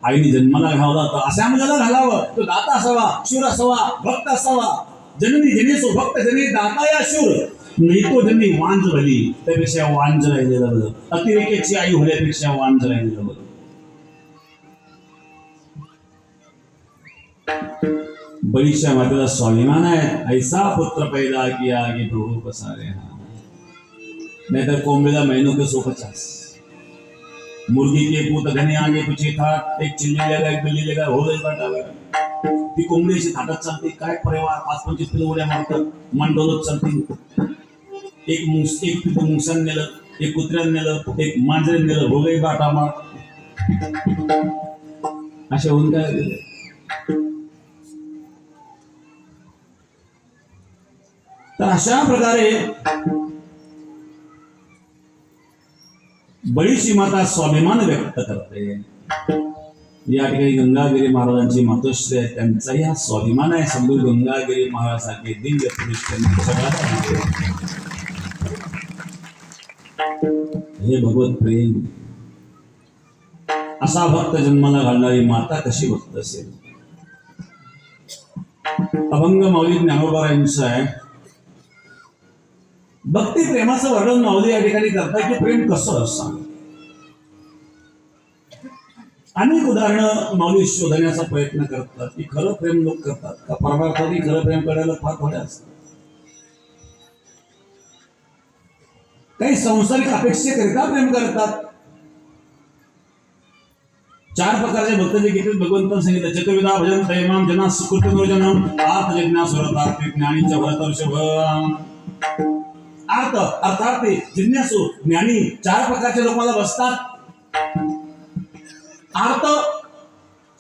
आईने जन्माला घावला तर अशा मुलाला घालावं, तो दाता असावा, शूर असावा, भक्त असावा. जननी जनेसो भक्त जने दाता या शूर, नाही तो जननी वांज भली त्यापेक्षा वांज राहिलेलं बरं. अतिरेकेची आई होण्यापेक्षा वांज राहिलेलं बरं. बळीच्या मातेला स्वाभिमान आहे, ऐसा पुत्र पैदा किया की प्रभू पसारे हा. नाहीतर कोंबडीला मैनू के 150, मुर्गी के पूत घने आगे पीछे था, एक चिल्ली लेगा एक बिल्ली लेगा, हो गई बाटा. ती कोंबडीची थाटात चालते, काय परिवार 5-25 किलो उड्या मारतात, मंडोलत चालते. एक मुंगसान नेलं, एक कुत्र्यानं नेलं, एक मांजरेनं नेलं, हो गई बाटा मार. असे होऊन काय तर अशा प्रकारे बळीची माता स्वाभिमान व्यक्त करते. या ठिकाणी गंगागिरी महाराजांची मातोश्री आहे, त्यांचाही हा स्वाभिमान आहे. समजू गंगागिरी महाराजांसारखे दिव्य पुरुष त्यांनी सगळ्यात हे भगवत प्रेम. असा भक्त जन्माला घालणारी माता कशी भक्त असेल. अभंग माऊली ज्ञानोबारायांचं आहे. भक्ती प्रेमाचं वर्णन माऊली या ठिकाणी करतात की प्रेम कसं असतं. अनेक उदाहरणं माऊली शोधण्याचा प्रयत्न करतात की खरं प्रेम लोक करतात का, परमार्थाने खरं प्रेम करायला फार थोडे असतात. काही सांसारिक अपेक्षेकरिता प्रेम करतात. 4 प्रकारचे भक्त जे गीतेत भगवंतांनी सांगितलं. चक्रविदा भजन प्रेमाम जना सुकृत नोजनम आर्थ जिज्ञासुरतार्थिक ज्ञानींच्या भरतर्षभ. अर्थ अर्थार्थी जिज्ञासू ज्ञानी 4 प्रकारचे लोक मला बसतात. अर्थ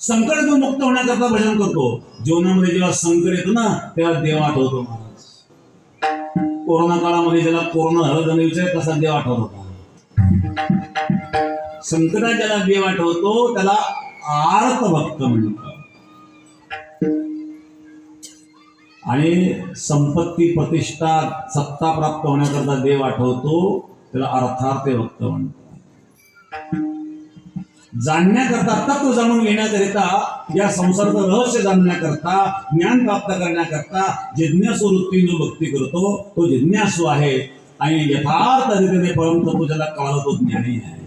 संकटातून मुक्त होण्याकरता भजन करतो. जीवनामध्ये जेव्हा संकट येतो ना तेव्हा देव आठवतो महाराज. कोरोना काळामध्ये ज्याला कोरोना झाला त्याने विचार कसा देव आठवत होता. संकटात ज्याला देव आठवतो त्याला आर्त भक्त म्हणतात. आणि संपत्ती प्रतिष्ठा सत्ता प्राप्त होण्याकरता देव आठवतो त्याला अर्थार्थ भक्त म्हणतात. जाणण्याकरता तत्व जाणून घेण्याकरिता या संसाराचं रहस्य जाणण्याकरता ज्ञान प्राप्त करण्याकरता जिज्ञासू वृत्तीने जो भक्ती करतो तो जिज्ञासू आहे. आणि यथार्थ रीतीने परमतत्व ज्याला कळालं तो ज्ञानी आहे.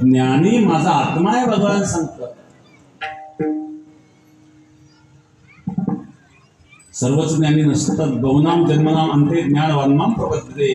ज्ञानी माझा आत्मा आहे भगवान सांगतात. सर्वच ज्ञानी नसतात. गौनाम जन्मनाम अंते ज्ञानवान्माम प्रपद्यते.